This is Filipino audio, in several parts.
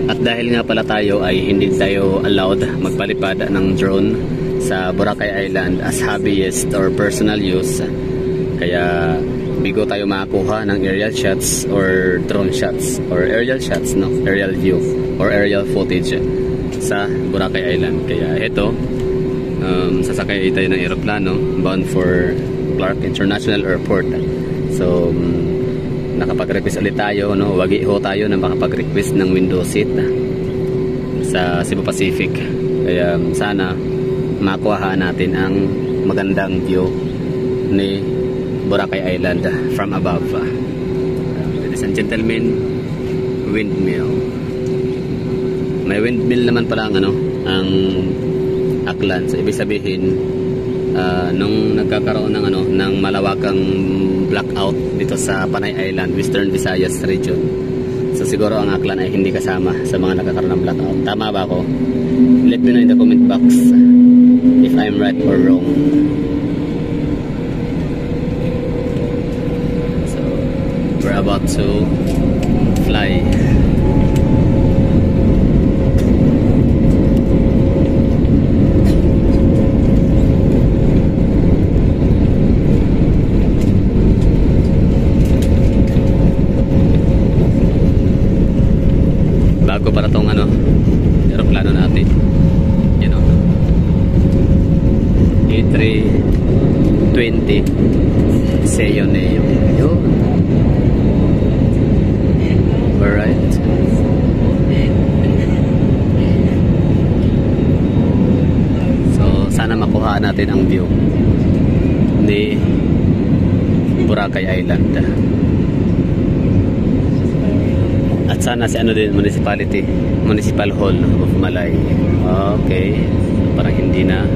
At dahil nga pala tayo ay hindi tayo allowed magpalipad ng drone sa Boracay Island as hobbyist or personal use, kaya bigo tayo makakuha ng aerial shots or drone shots or aerial shots, no? Aerial view or aerial footage sa Boracay Island. Kaya ito, sasakay tayo ng eroplano bound for Clark International Airport. So nakapag-request ulit tayo, no? Wagi ho tayo na makapag-request ng window seat sa Cebu Pacific. Kaya sana makuha natin ang magandang view ni Boracay Island from above. Ladies and gentlemen, windmill. May windmill naman pala ang ang Aklan. So ibig sabihin, nung nagkakaroon ng malawakang blackout dito sa Panay Island, Western Visayas region. So siguro ang Aklan ay hindi kasama sa mga nagkakaroon ng blackout. Tama ba ako? Let me know in the comment box if I'm right or wrong. So we're about to fly. Bago para tong aeroplano natin. You know, A320 Seo Neo. Yun. Alright. So sana makuha natin ang view ni Boracay Island. At sana si din, Municipal Hall of Malay. Okay. Parang hindi na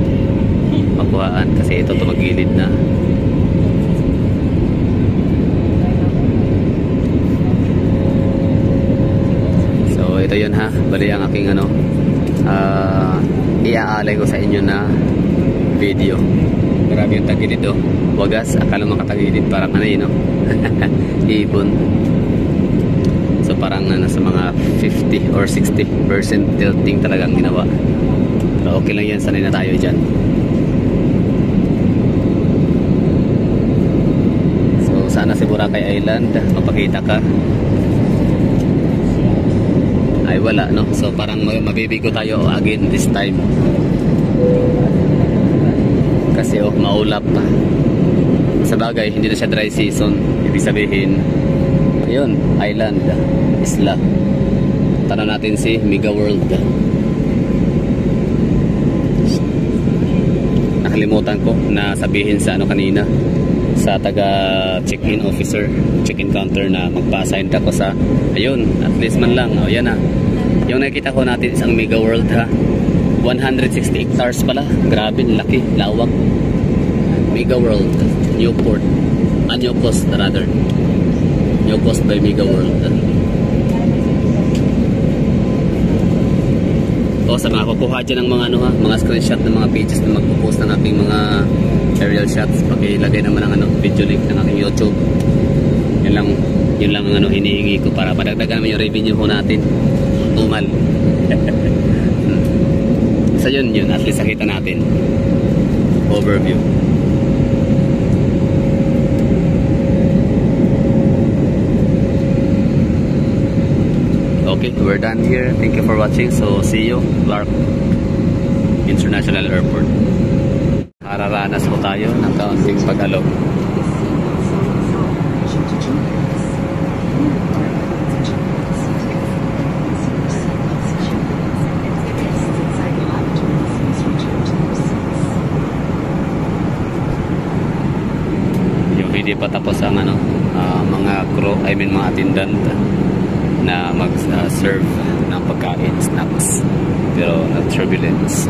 makuhaan kasi ito tumagilid na. So ito yun ha. Bali ang aking iaalay ko sa inyo na video. Grabe yung tagilid oh. Wagas, akala makatagilid parang no? Ibon. So parang nasa mga 50 or 60% tilting talagang ginawa. Pero okay lang yan, sanay na tayo dyan. So sana si Boracay Island mapakita ka. Ay wala no. So parang mabibigo tayo again this time. Kasi maulap pa. Sa bagay hindi na siya dry season. Ibig sabihin ayun, island, isla. Tanong natin si Mega World. Nakalimutan ko na sabihin sa kanina sa taga check-in officer, check-in counter na magpa-assign ako sa ayun, at least man lang. O yan na. Yung nakikita ko natin isang Mega World ha. 160 hectares pala. Grabe, laki, lawak. Mega World, Newport. New Coast rather. New Coast by Mega World. O sa mga kukuha dyan ng mga mga screenshot ng mga pages na magpo-post ng ating mga aerial shots, pakilagay naman ang video link ng aking YouTube. Yun lang ang hinihingi ko para padagdagan naman yung revenue ko natin. Tumal. So yun, at least nakita natin. Overview. Okay, we're done here. Thank you for watching. So, see you, Clark International Airport. Hararanas po tayo ng kaunting pag-alog. Yung hindi pa tapos ang mga crew, mga attendant na mag-serve ng pagkain, snacks, pero turbulence,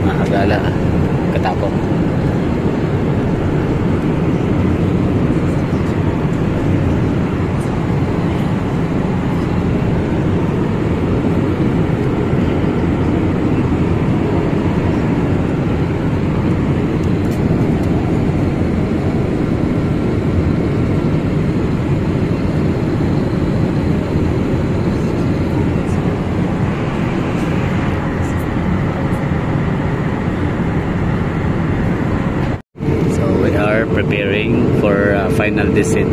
mahagala, katapok. final descent.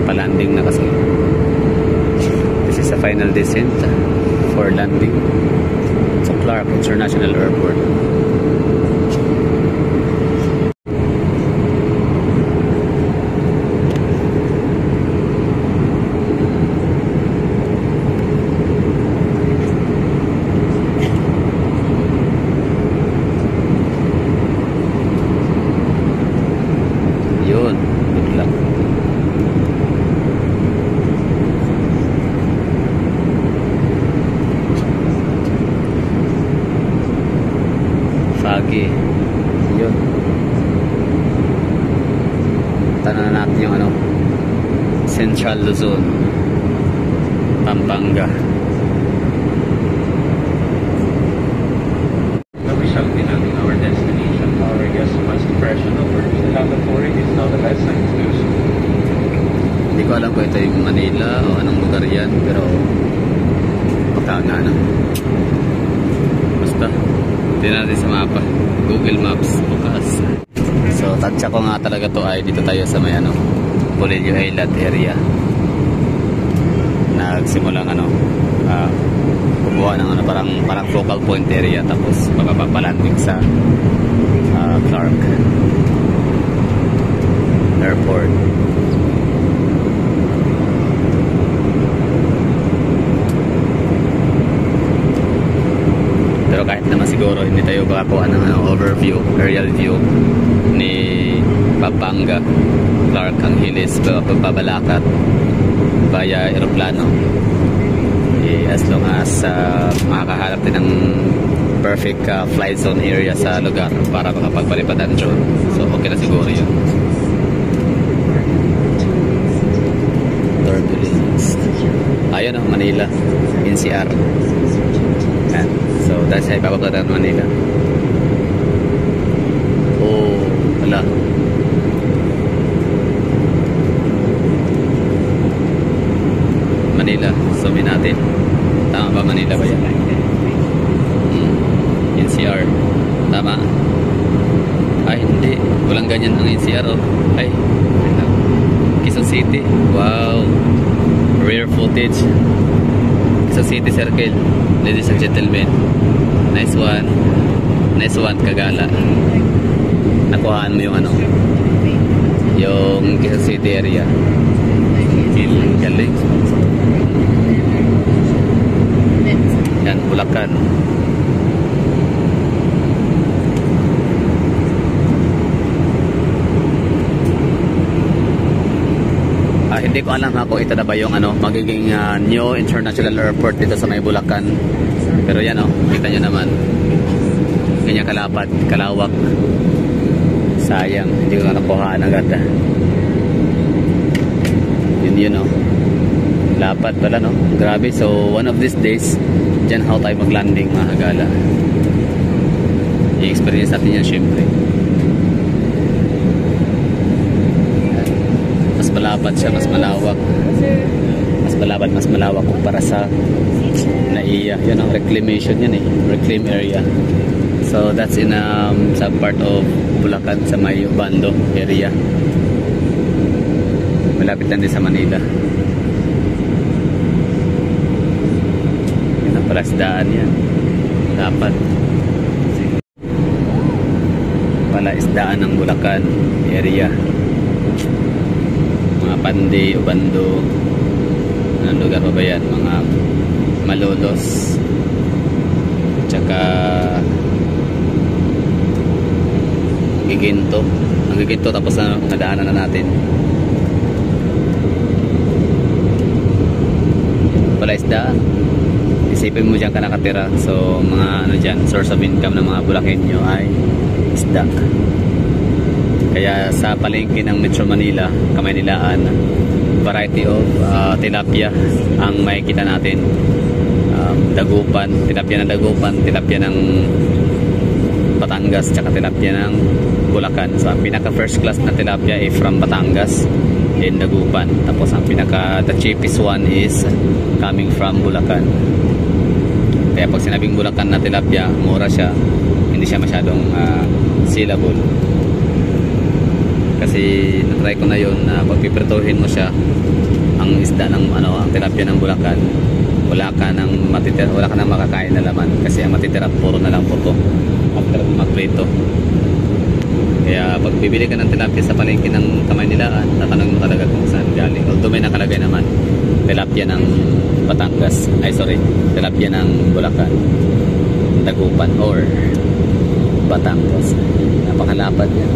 Palanding na kasi. This is a final descent for landing sa Clark International Airport. Yun, good luck. Foggy. Yun. Tanong na natin yung ano, Central Luzon, Pampanga. Shouting out in our destination. Our guest must impression of our Island authority is now the best time to do so. Hindi ko alam kung ito yung Manila o anong lugar yan, pero baka nga na. Basta, tingnan natin sa mapa. Google Maps bukas. So, tansya ko nga talaga to ay dito tayo sa may ano, Polillo Island area. Nagsimulang ano, kumuha ng ano, parang focal point area, tapos papapalanding sa Clark Airport. Pero kahit naman siguro hindi tayo makakuha ng ano, overview, aerial view ni Pampanga, Clark, Angeles, Pabalacat via aeroplano. As long as makakaharap din ng perfect flight zone area sa lugar para makapagpalipad ang drone. So okay na siguro yun. Turbulence. Ayun o, Manila, NCR. Yan. So that's ay papaplatan Manila. Oh, wala. Manila, zoomin natin. Tama ba, Manila ba yan? NCR. Tama? Ay, hindi. Walang ganyan ang NCR. Oh. Ay, Quezon City. Wow. Rare footage. Quezon City Circle. Ladies and gentlemen. Nice one. Nice one, Kagala. Nakuhaan mo yung ano, yung Quezon City area. Galing. Yan, Bulacan. Hindi ko alam kung ito na ba yung ano, magiging new international airport dito sa may Bulacan. Pero yan kita nyo naman. Ganyan kalapad, kalawak. Sayang, hindi ko na nakuhaan agad. Yun lapad pala grabe. So one of these days dyan how tayo maglanding mga Kagala. I-experience natin yan syempre. Mas malapad siya, mas malawak, mas malapad, mas malawak kumpara sa NAIA. Yun ang reclamation yan reclaim area. So that's in sa part of Bulacan sa may Bando area. Malapit lang din sa Manila. Palaisdaan yan. Dapat. Palaisdaan ng Bulacan area. Mga Pandi, Ubando. Anong lugar pa ba yan? Mga Malolos. Tsaka Giginto. Ang Giginto tapos na nadaanan na natin. Palaisdaan. Isipin mo dyan ka nakatira. So mga dyan, source of income ng mga Bulakenyo ay isda. Kaya sa palengke ng Metro Manila, Kamaynilaan, variety of tilapia ang makikita natin. Dagupan, tilapia ng Dagupan, tilapia ng Batangas, tsaka tilapia ng Bulacan. So ang pinaka first class na tilapia ay from Batangas and Dagupan. Tapos ang pinaka the cheapest one is coming from Bulacan. Kaya pag sinabing Bulacan na tilapia, mura siya, hindi siya masyadong sellable. Kasi kasi natry ko na yun na pagpiprituhin mo siya, ang isda ng ano, ang tilapia ng Bulacan, wala ka nang makakain na laman kasi ang matitira puro na lang puto after magprito. Kaya pag bibili ka ng tilapia sa palengke ng Kamaynilaan, tatanungin mo talaga kung saan galing. Although may nakalagay naman tilapia ng Batangas, tilapia ng Bulacan, Dagupan or Batangas. Napakalapad yan.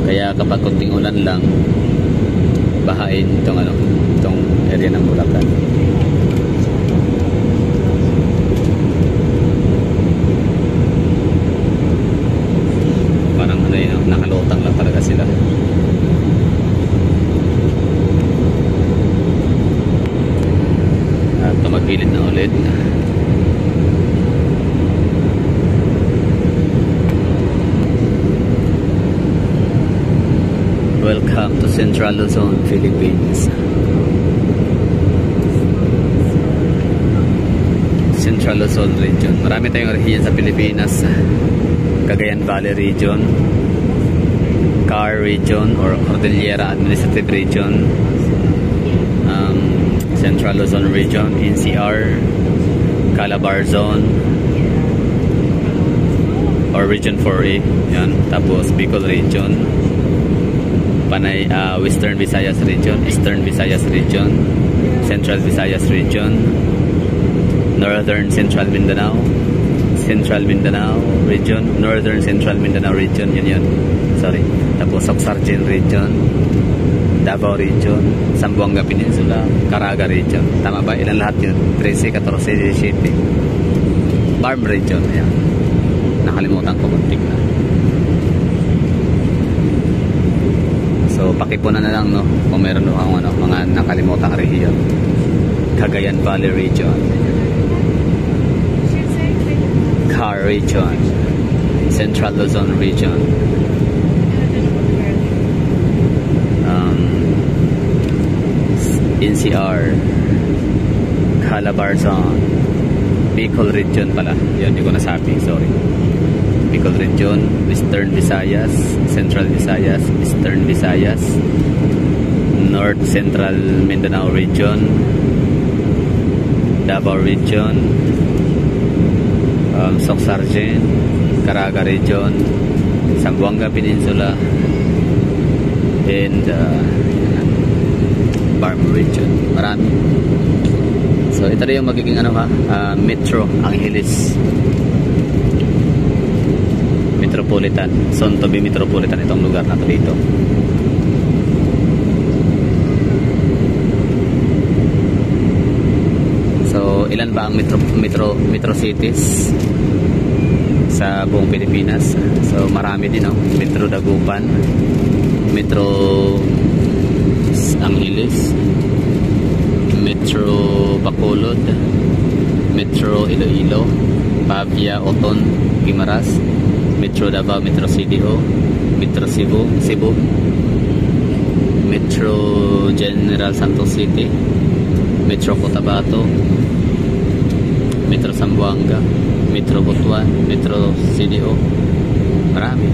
Kaya kapag kunting ulan lang, bahain itong area ng Bulacan. Parang ano yun, nakalutang lang talaga sila. At tumagilid na ulit. Welcome to Central Luzon, Philippines. Central Luzon region. Marami tayong rehiyon sa Pilipinas. Cagayan Valley region, Car region or Cordillera Administrative region, Central Luzon region, NCR, Calabar zone or region 4A. Yan. Tapos Bicol region, Panay, Western Visayas region, Eastern Visayas region, Central Visayas region, Northern Central Mindanao, Central Mindanao region, Northern Central Mindanao region, yun. Sorry. Tapos Soxargen region, Davao region, Zamboanga Peninsula, Caraga region. Tama ba? Ilan lahat yun? 13, 14, 17. Barm region. Ayan. Nakalimutan ko muntik na. So, pakipunan na lang, no? Kung meron akong mga nakalimutang rehiyon. Cagayan Valley region, Car region, Central Luzon region, NCR, Calabar zone, Bicol region pala. Yan, hindi ko nasabi, sorry. Bicol region, Western Visayas, Central Visayas, Eastern Visayas, North Central Mindanao region, Davao region, Soxargen, Caraga region, Zamboanga Peninsula, and Barm region. Marami. So ito rin yung magiging Metro Angeles Metropolitan, soon to be Metropolitan itong lugar na to dito. So ilan ba ang metro cities sa buong Pilipinas? So marami din, no? Metro Dagupan, Metro Angeles, Metro Bacolod, Metro Iloilo, Pavia, Oton, Guimaras, Metro Davao, Metro CDO, Metro Cebu, Metro General Santos City, Metro Cotabato, Metro Zamboanga, Metro Butuan, Metro CDO. Marami.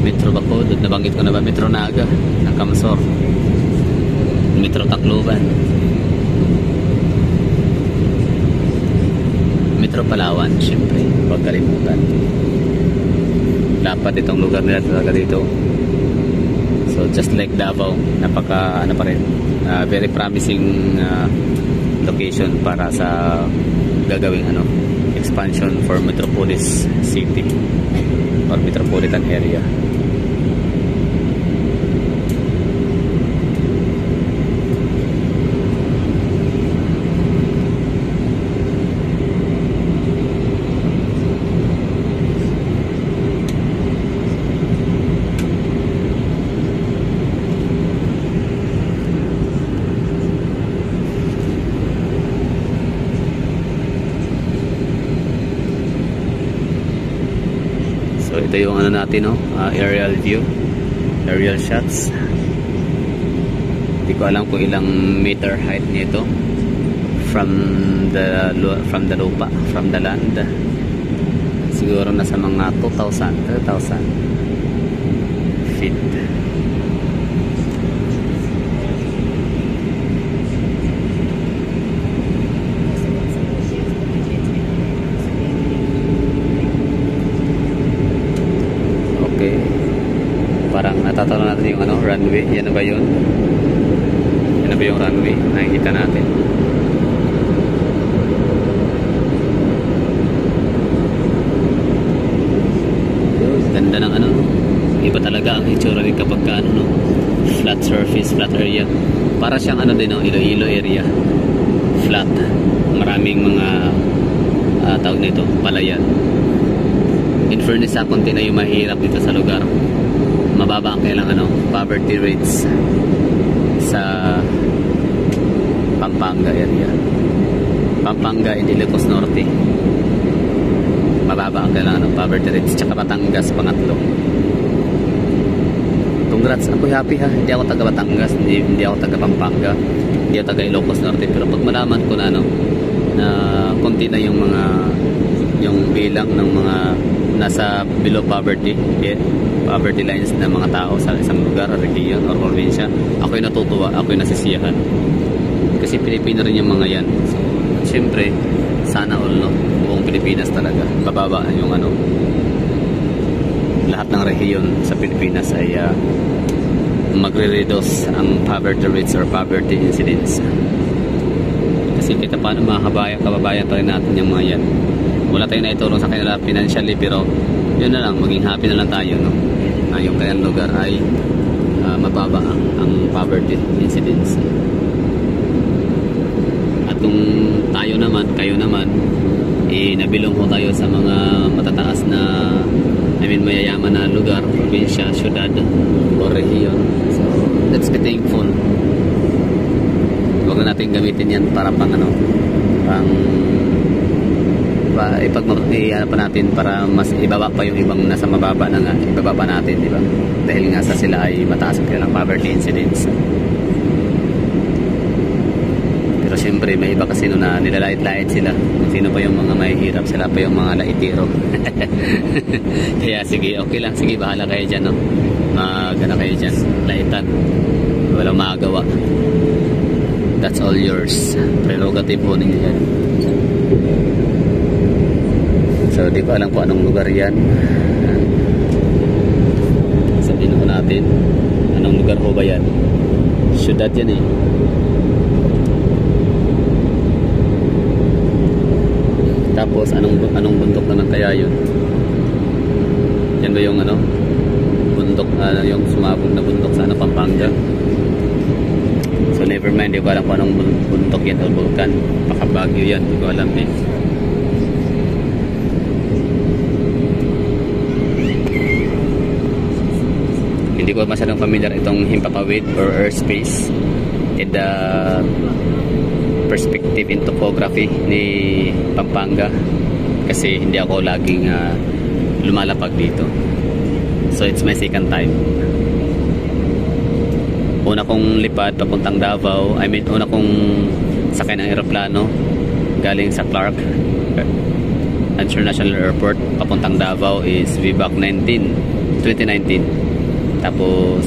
Metro Bacolod, nabanggit ko na ba? Metro Naga ng Kamsor, Metro Tacloban, Metro Palawan, syempre, huwag kalimutan. Dapat itong lugar nila talaga dito. So just like Davao, napaka pa rin, very promising location para sa gagawing expansion for Metropolis City or metropolitan area. Ito yung natin, aerial view, aerial shots. Hindi ko alam kung ilang meter height nito from the lupa, from the land. Siguro nasa mga 2,000, 3,000. feet. Okay. Parang natatalo natin yung ano, runway. Yan na ba yun? Yan na ba yung runway? Nakikita natin. Ganda ng ano, iba talaga ang itsura rin kapag ka, ano, no? Flat surface, flat area. Para siyang ano din, no? Iloilo area. Flat. Maraming mga tawag nito, palayan. In fairness, sa konti na yung mahirap dito sa lugar. Mababa ang kailang ano, poverty rates sa Pampanga area. Pampanga and Ilocos Norte. Mababa ang kailangan ng poverty rates. Tsaka Batangas, pangatlo. Congrats, ako happy ha. Hindi ako taga Batangas, hindi ako taga Pampanga, hindi ako taga Ilocos Norte. Pero pag malaman ko na ano, na konti na yung mga, yung bilang ng mga nasa below poverty, poverty lines na mga tao sa isang lugar, region or probinsya, ako'y natutuwa, ako'y nasisiyahan. Kasi Pilipino rin yung mga yan. So, syempre, sana all, no? Buong Pilipinas talaga. Bababa yung ano, lahat ng rehiyon sa Pilipinas ay magre-reduce ang poverty rates or poverty incidence. Kasi kita paano mga kababayan pa rin natin yung mga yan. Wala tayong naitulong sa kanila financially, pero yun na lang, maging happy na lang tayo, no? Na yung kanyang lugar ay mababa ang poverty incidence. At kung tayo naman, kayo naman, nabilong ho tayo sa mga matataas na, mayayaman na lugar, probinsya, syudad o rehiyon. So, let's be thankful. Huwag na natin gamitin yan para pang ano, pa natin para mas ibaba pa yung ibang nasa mababa na nga, ibaba natin, di ba? Dahil nga sa sila ay mataas ang poverty incidence. Pero siyempre may iba kasi no na nilalait-lait sila. Kung sino pa yung mga mahihirap, sila pa yung mga laitiro. Kaya sige, okay lang, sige, bahala kayo dyan, no? Magana kayo dyan, laitan, walang magagawa. That's all yours. Prerogative po ninyo yan. So di ko alam kung anong lugar yan. Sabihin ko natin, anong lugar po ba yan? Syudad yan eh. Tapos anong bundok naman kaya yun? Yan ba yung ano, bundok, yung sumabog na bundok sa ano, Pampanga? So never mind, di ko alam kung anong bundok yan o vulkan. Baka Baguio yan, di ko alam eh. Hindi ko masyadong familiar itong himpapawid or airspace and the perspective in topography ni Pampanga kasi hindi ako laging lumalapag dito. So it's my second time. Una kong lipad papuntang Davao, una kong sakay ng aeroplano galing sa Clark International Airport papuntang Davao is VBAC 2019. Tapos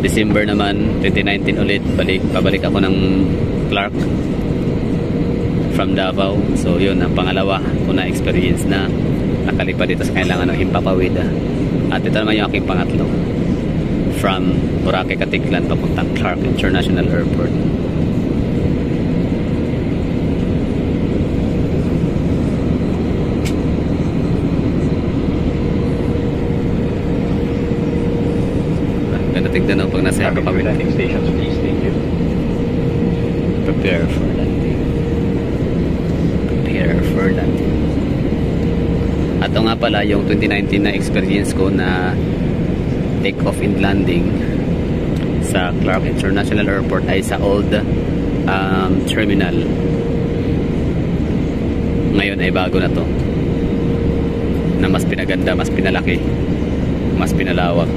December naman 2019 ulit, pabalik ako ng Clark from Davao. So yun ang pangalawa ko na experience na nakalipad dito sa kailangan ng himpapawid. At ito naman yung aking pangatlo, from Boracay, Katiklan papuntang Clark International Airport. Tignan mo pag nasa himpapawid. Landing stations, please. Thank you. Prepare for landing. Prepare for landing. At ito nga pala yung 2019 na experience ko na take off and landing sa Clark International Airport ay sa old terminal. Ngayon ay bago na to, na mas pinaganda, mas pinalaki, mas pinalawak.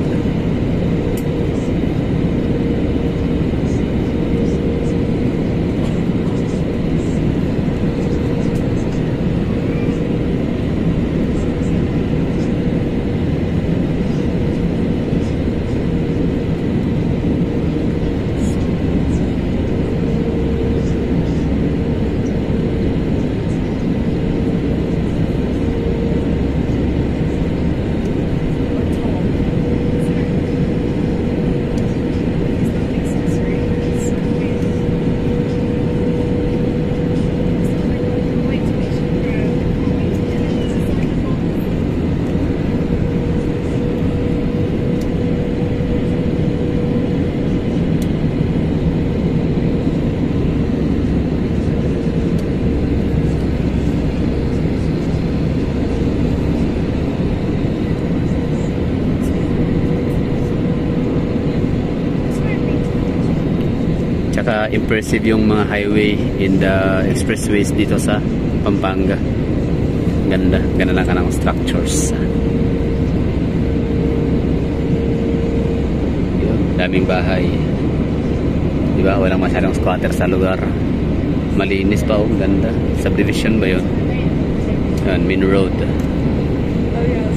Tsaka impressive yung mga highway in the expressways dito sa Pampanga. Ganda lang ka ng structures. Yun, daming bahay. Diba? Walang masyadong squatter sa lugar. Malinis pa, oh, ganda. Subdivision ba yun? Yan, main road.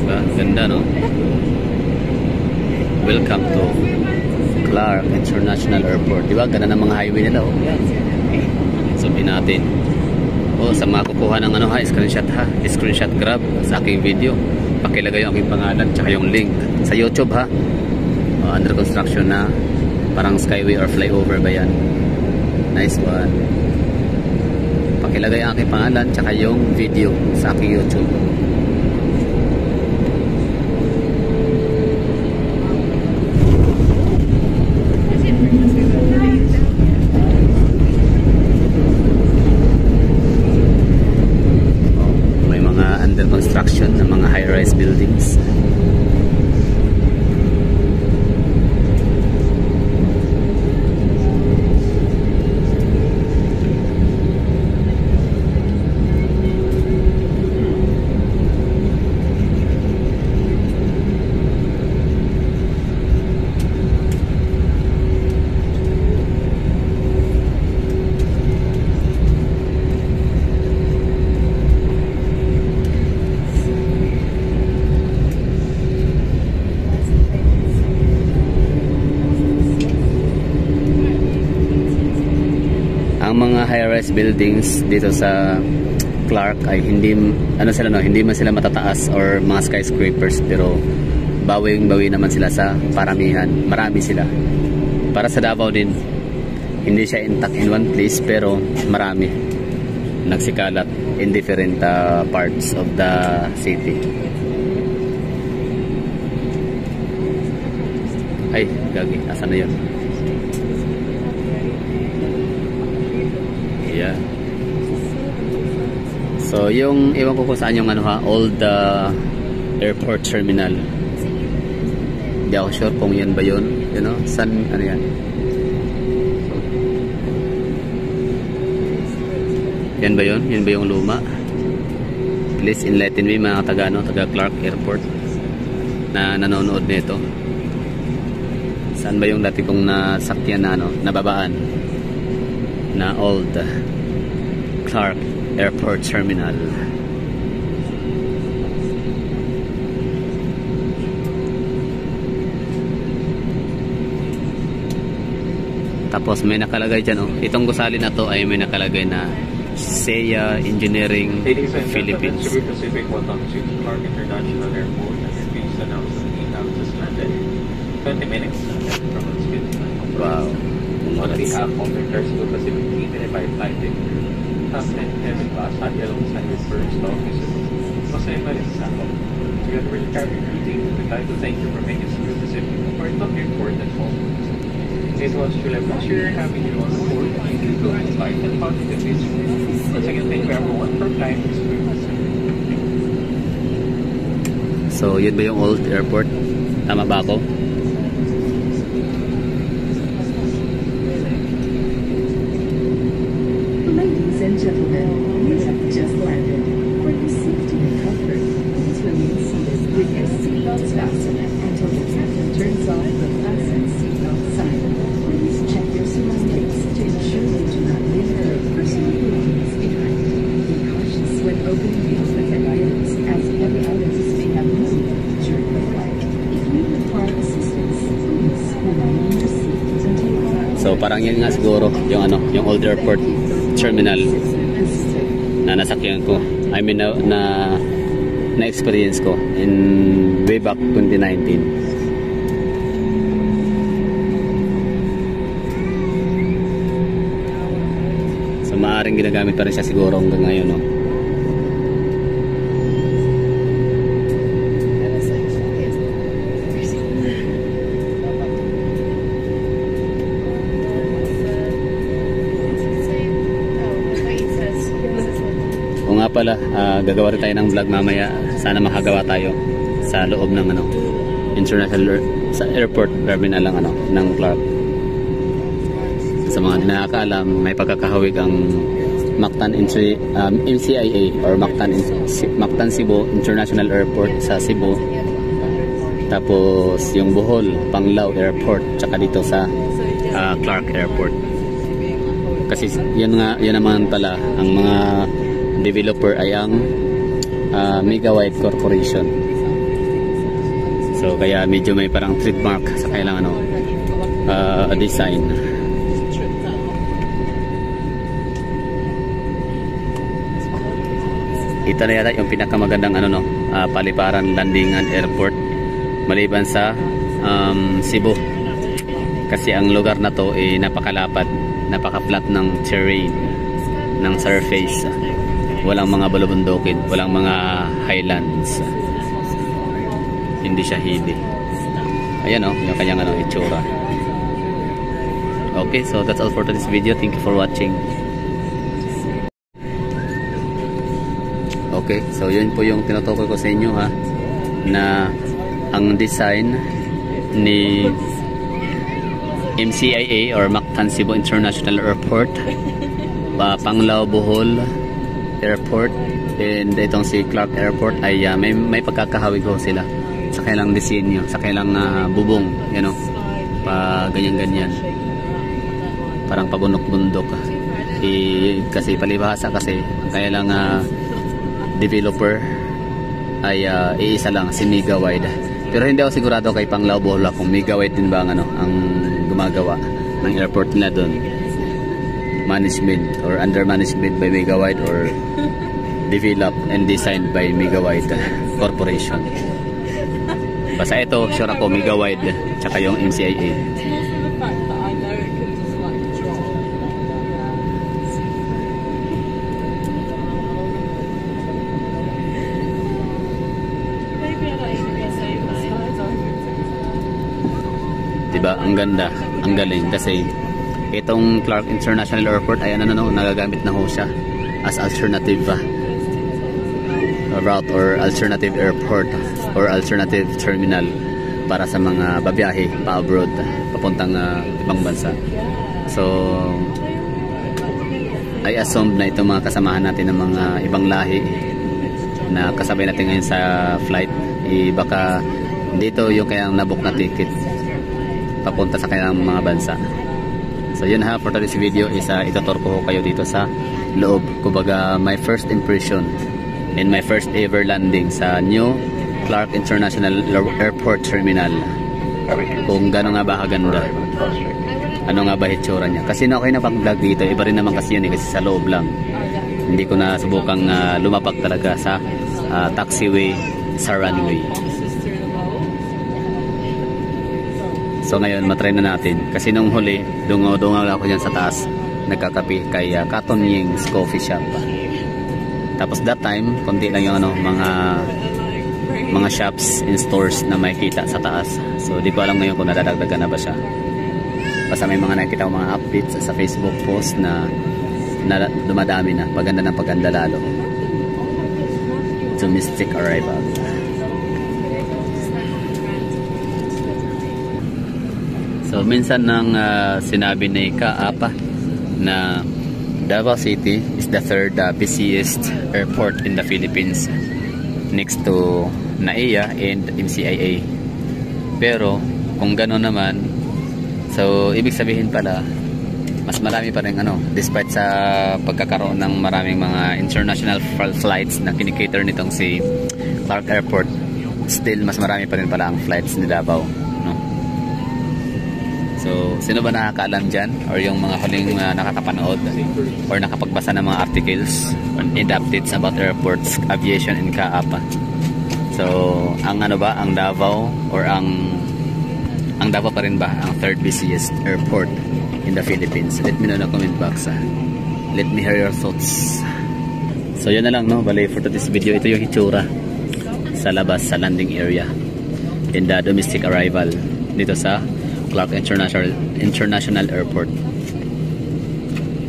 Diba? Ganda, no? Welcome to Clark International Airport. Diba? Ganda ng mga highway nila, oh. Sabihin natin. Oh, sa mga kukuha ng ano ha, screenshot ha. Screenshot grab sa aking video. Pakilagay yung aking pangalan tsaka yung link sa YouTube ha. Oh, under construction na. Parang skyway or flyover ba yan? Nice one. Pakilagay ang aking pangalan tsaka yung video sa aking YouTube. Construction ng mga high-rise buildings. Ang mga high-rise buildings dito sa Clark ay hindi man sila matataas or mga skyscrapers, pero bawing-bawi naman sila sa paramihan. Marami sila. Para sa Davao din, hindi siya intact in one place, pero marami nagsikalat in different parts of the city. Ay, gagi, asan na yun? Yeah. So yung iwan ko kung saan yung ano ha, old airport terminal. Hindi ako sure kung yan ba yun, you know, saan ano yan. Yan ba yun? Yan ba yung luma? Please enlighten me mga taga Clark Airport na nanonood nito. Saan ba yung dati kong nasakyan na nababaan na old Clark Airport Terminal? Tapos may nakalagay dyan, oh. Itong gusali na to ay may nakalagay na SEA Engineering Philippines. Cebu Pacific welcome to Clark International Airport. And please announce that the have just landed 20 minutes from its flight. Wow. On behalf of the Cebu Pacific team and by flight Captain Kevin Basa alongside his first officer Jose Marisano. Together with the cabin crew team, we'd like to thank you for making Cebu Pacific a part of your important moment. It was truly a pleasure having you on board. Thank you for the flight and positive history. Once again, thank you everyone for flying to Cebu Pacific. So, yun ba yung old airport? Tama ba ako? Ladies and gentlemen, we have just landed. For your safety and comfort, please remain seated with your seatbelts fastened until the captain turns off the fasten seatbelt sign. Please check your surroundings to ensure you do not leave your personal belongings behind. Be cautious when opening the overhead items, as heavy items may have moved during the flight. If you require assistance, please remain in your seat until the flight. So, parang yun nga siguro yung yung old airport terminal na nasakyan ko. I mean na experience ko in way back 2019. So maaaring ginagamit pa rin siya siguro hanggang ngayon, no? O nga pala, gagawa rin tayo ng vlog mamaya. Sana makagawa tayo sa loob ng international sa airport terminal ng ng Clark. So sa mga di nakakaalam, may pagkakahawig ang Mactan MCIA or Mactan Cebu International Airport sa Cebu. Tapos yung Bohol, Panglao Airport, tsaka dito sa Clark Airport. Kasi yan naman pala ang mga developer ay ang Megawide Corporation. So kaya medyo may parang trademark sa kailang design. Ito na yata yung pinakamagandang paliparan landingan airport maliban sa Cebu. Kasi ang lugar na to ay napakalapad, napaka-flat ng terrain, ng surface. Walang mga balubundukin, walang mga highlands. Hindi siya hilly. Ayan yung kanyang itsura. Okay, so that's all for today's video. Thank you for watching. Okay, so yun po yung tinutukoy ko sa inyo na ang design ni MCIA or Mactan Cebu International Airport, Panglao Bohol Airport, and itong si Clark Airport ay may pagkakahawig ko sila sa kailang disenyo, sa kailang bubong, pa ganyan-ganyan, parang pabundok-bundok. Kasi palibhasa kasi ang kailang developer ay iisa lang, si Megawide. Pero hindi ako sigurado kay Panglao Bohol kung Megawide din ba ang gumagawa ng airport nila doon, management or under management by Megawide or developed and designed by Megawide Corporation. Basta ito, sure ako Megawide tsaka yung MCIA. Diba? Ang ganda, ang galing kasi itong Clark International Airport ay nagagamit na ho siya as alternative route or alternative airport or alternative terminal para sa mga babiyahe pa abroad papuntang ibang bansa. So I assume na itong mga kasamahan natin ng mga ibang lahi na kasabay natin ngayon sa flight, baka dito yung kayang nabook na ticket papunta sa kanilang mga bansa. So yun for today's video is itutur ko kayo dito sa loob, kumbaga my first impression and my first ever landing sa new Clark International Airport Terminal. Kung gano'n nga ba kaganda, ano nga ba hitsura niya. Kasi okay na pang vlog dito, iba rin naman kasi yun kasi sa loob lang. Hindi ko na subukang lumapag talaga sa taxiway, sa runway. So ngayon matry na natin kasi nung huli dungaw ako dyan sa taas nagkakape kay Cotton Ying's Coffee Shop. Tapos that time konti lang yung mga shops and stores na makikita sa taas. So di ko alam ngayon kung nadadagdagan na ba siya. Basta may mga nakikita ko mga updates sa Facebook post na dumadami na, paganda ng paganda lalo. Domestic arrival. So minsan nang sinabi ni Kaapa na Davao City is the third busiest airport in the Philippines next to NAIA and MCIA. Pero kung gano'n naman, so ibig sabihin pala mas marami pa rin despite sa pagkakaroon ng maraming mga international flights na kinikater nitong si Clark Airport, still mas marami pa rin pala ang flights ni Davao. So, sino ba nakakaalam dyan? Or yung mga huling nakakapanood or nakapagbasa ng mga articles and updates about airports, aviation, and Kaapa? So, ang ang Davao or ang Davao pa rin ba ang third busiest airport in the Philippines? Let me know in the comment box. Let me hear your thoughts. So, yun na lang, Bale, for today's video, ito yung hitsura sa labas, sa landing area in the domestic arrival dito sa Clark International Airport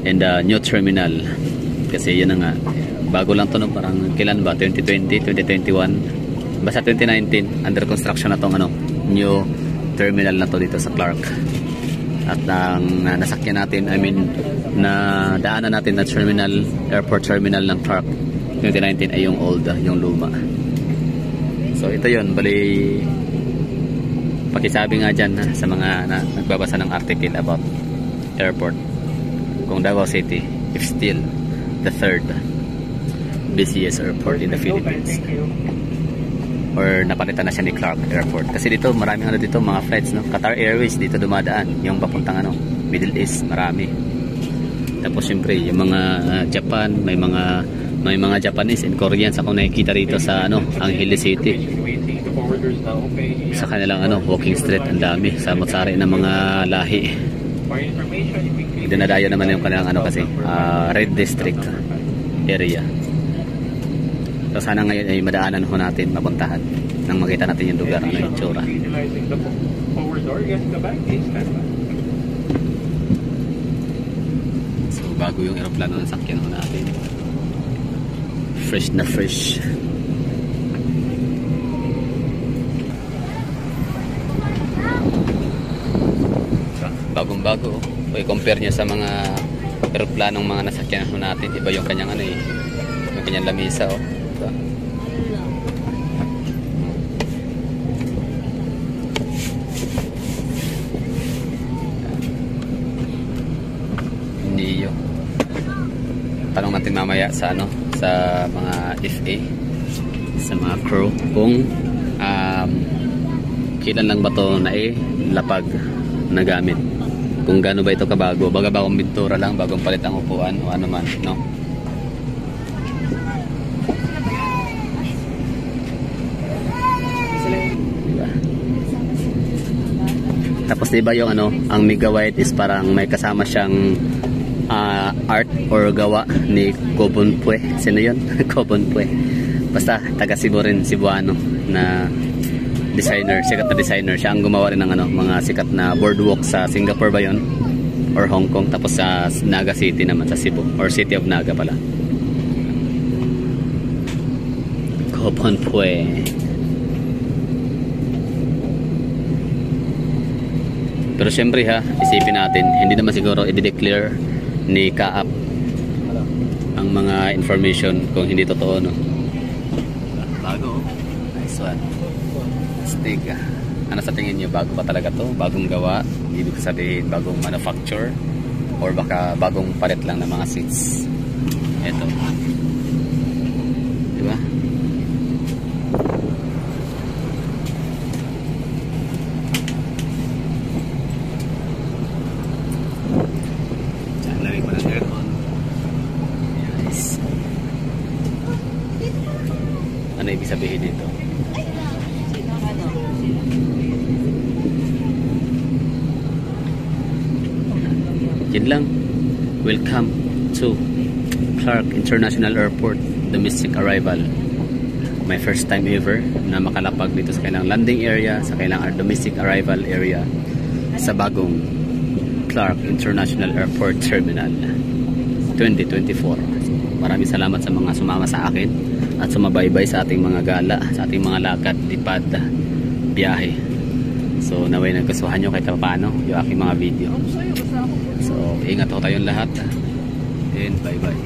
and new terminal. Kasi yun na nga, bago lang to, parang kailan ba, 2020, 2021, basta 2019 under construction na tong new terminal na to dito sa Clark At ang nasakyan natin, I mean, na daanan natin na terminal, airport terminal ng Clark 2019 ay yung old, yung luma. So ito yun, bali pakisabi nga dyan sa mga nagbabasa ng article about airport, kung Davao City if still the third busiest airport in the Philippines, or napalitan na siya ni Clark Airport. Kasi dito maraming ano dito, mga flights, no? Qatar Airways dito dumadaan, yung papuntang ano, Middle East, marami. Tapos syempre yung mga Japan, may mga Japanese and Koreans akong nakikita rito sa ano, Angeles City. Sa kanilang ano, walking street, ang dami, samot-sari ng mga lahi. Dinadayo naman yung kanilang ano kasi Red District area. So sana ngayon ay madaanan ho natin, mapuntahan nang makita natin yung lugar, ano yung tsura. So bago yung aeroplano ng sakyan ho natin, fresh na fresh. Bagong bago. I-compare niya sa mga aeroplanong mga nasakyan ho natin, iba yung kanyang ano eh, yung kanyang lamisa oh. Diba? Neo. Tanong natin mamaya sa ano, sa mga FA, sa mga crew, kung kailan lang ba to na lapag na gamit, kung gaano ba ito kabago, baga bagong bintura lang, bagong palit ang upuan o ano man, no? Tapos diba yung ano, ang Mega White is parang may kasama siyang art or gawa ni Kobon Pue. Sino yun? Kobon Pue. Basta taga Cebu rin, Cebuano na designer, sikat na designer. Siya ang gumawa rin ng ano, mga sikat na boardwalk sa Singapore ba yun? Or Hong Kong. Tapos sa Naga City naman, sa Cebu. Or City of Naga pala. Kobon Pue. Pero syempre ha, isipin natin, hindi naman siguro i-declare ni Kaap ang mga information kung hindi totoo, no? Bago, nice one. Stick. Ano sa tingin niyo, bago ba talaga to? Bagong gawa? Ibig sabihin bagong manufacture? Or baka bagong palit lang ng mga seats? Eto. Diba? Ano ibig sabihin dito? Yan lang. Welcome to Clark International Airport, domestic arrival. My first time ever na makalapag dito sa kailang landing area, sa kailang domestic arrival area sa bagong Clark International Airport Terminal 2024. Maraming salamat sa mga sumama sa akin at sumabaybay sa ating mga gala, sa ating mga lakad, lipad, biyahe. So naway nagkasuhan nyo kahit paano yung aking mga video. So ingat ho tayong lahat and bye bye.